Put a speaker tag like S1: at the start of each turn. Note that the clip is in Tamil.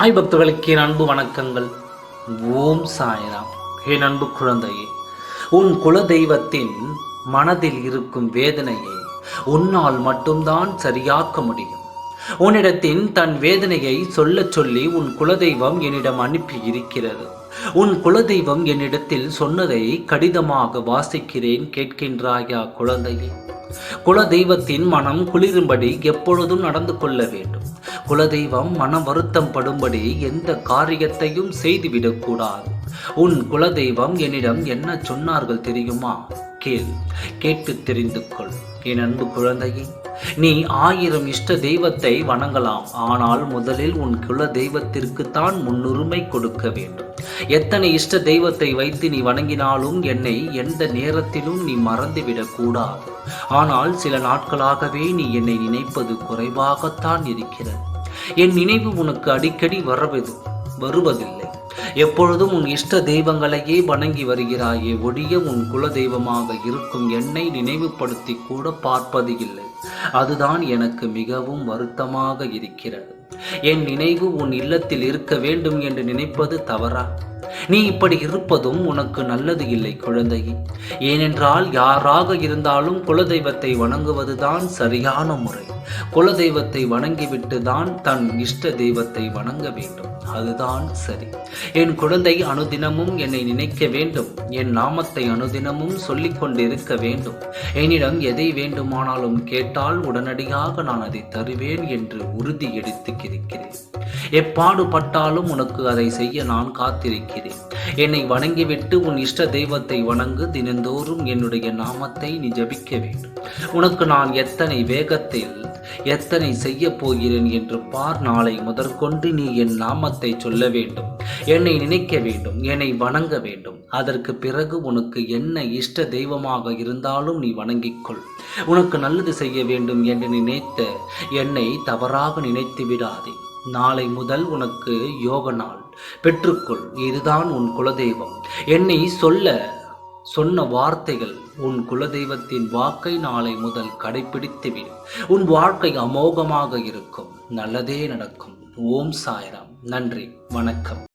S1: சாய் பக்தர்களுக்கு என் அன்பு வணக்கங்கள். ஓம் சாய்ராம். என் அன்பு குழந்தையே, உன் குல தெய்வத்தின் மனதில் இருக்கும் வேதனையை உன்னால் மட்டும்தான் சரியாக்க முடியும். உன்னிடத்தின் தன் வேதனையை சொல்லி உன் குலதெய்வம் என்னிடம் அனுப்பி இருக்கிறது. உன் குலதெய்வம் என்னிடத்தில் சொன்னதை கடிதமாக வாசிக்கிறேன், கேட்கின்றாயா குழந்தையே? குலதெய்வத்தின் மனம் குளிரும்படி எப்பொழுதும் நடந்து கொள்ள வேண்டும். குலதெய்வம் மன வருத்தம் படும்படி எந்த காரியத்தையும் செய்துவிடக்கூடாது. உன் குலதெய்வம் என்னிடம் என்ன சொன்னார்கள் தெரியுமா? கேட்டு தெரிந்து கொள் என் அன்பு குழந்தையே. நீ 1000 இஷ்ட தெய்வத்தை வணங்கலாம், ஆனால் முதலில் உன் குல தெய்வத்திற்குத்தான் முன்னுரிமை கொடுக்க வேண்டும். எத்தனை இஷ்ட தெய்வத்தை வைத்து நீ வணங்கினாலும் என்னை எந்த நேரத்திலும் நீ மறந்துவிடக் கூடாது. ஆனால் சில நாட்களாகவே நீ என்னை நினைப்பது குறைவாகத்தான் இருக்கிறது. என் நினைவு உனக்கு அடிக்கடி வருவதில்லை. எப்பொழுதும் உன் இஷ்ட தெய்வங்களையே வணங்கி வருகிறாயே ஒழிய உன் குல தெய்வமாக இருக்கும் என்னை நினைவுபடுத்தி கூட பார்ப்பது இல்லை. அதுதான் எனக்கு மிகவும் வருத்தமாக இருக்கிறது. என் நினைவு உன் இல்லத்தில் இருக்க வேண்டும் என்று நினைப்பது தவறா? நீ இப்படி இருப்பதும் உனக்கு நல்லது இல்லை குழந்தையே. ஏனென்றால் யாராக இருந்தாலும் குலதெய்வத்தை வணங்குவதுதான் சரியான முறை. குலதெய்வத்தை வணங்கிவிட்டு தான் தன் இஷ்ட தெய்வத்தை வணங்க வேண்டும். அதுதான் சரி. என் குழந்தை அனுதினமும் என்னை நினைக்க வேண்டும். என் நாமத்தை அனுதினமும் சொல்லிக் கொண்டிருக்க வேண்டும். என்னிடம் எதை வேண்டுமானாலும் கேட்டால் உடனடியாக நான் அதை தருவேன் என்று உறுதி எடுத்துக்கிறேன். எப்பாடுபட்டாலும் உனக்கு அதை செய்ய நான் காத்திருக்கிறேன். என்னை வணங்கிவிட்டு உன் இஷ்ட தெய்வத்தை வணங்கு. தினந்தோறும் என்னுடைய நாமத்தை நீ ஜபிக்க வேண்டும். உனக்கு நான் எத்தனை வேகத்தில் எத்தனை செய்ய போகிறேன் என்று பார். நாளை முதற்கொண்டு நீ என் நாமத்தை சொல்ல வேண்டும், என்னை நினைக்க வேண்டும், என்னை வணங்க வேண்டும். அதற்கு பிறகு உனக்கு என்ன இஷ்ட தெய்வமாக இருந்தாலும் நீ வணங்கிக்கொள். உனக்கு நல்லது செய்ய வேண்டும் என்று நினைத்த என்னை தவறாக நினைத்து விடாதே. நாளை முதல் உனக்கு யோக நாள். பெற்றுக்கொள். இதுதான் உன் குலதெய்வம் என்னை சொன்ன வார்த்தைகள். உன் குலதெய்வத்தின் வாக்கை நாளை முதல் கடைபிடித்துவிடு. உன் வாழ்க்கை அமோகமாக இருக்கும். நல்லதே நடக்கும். ஓம் சாய்ராம். நன்றி, வணக்கம்.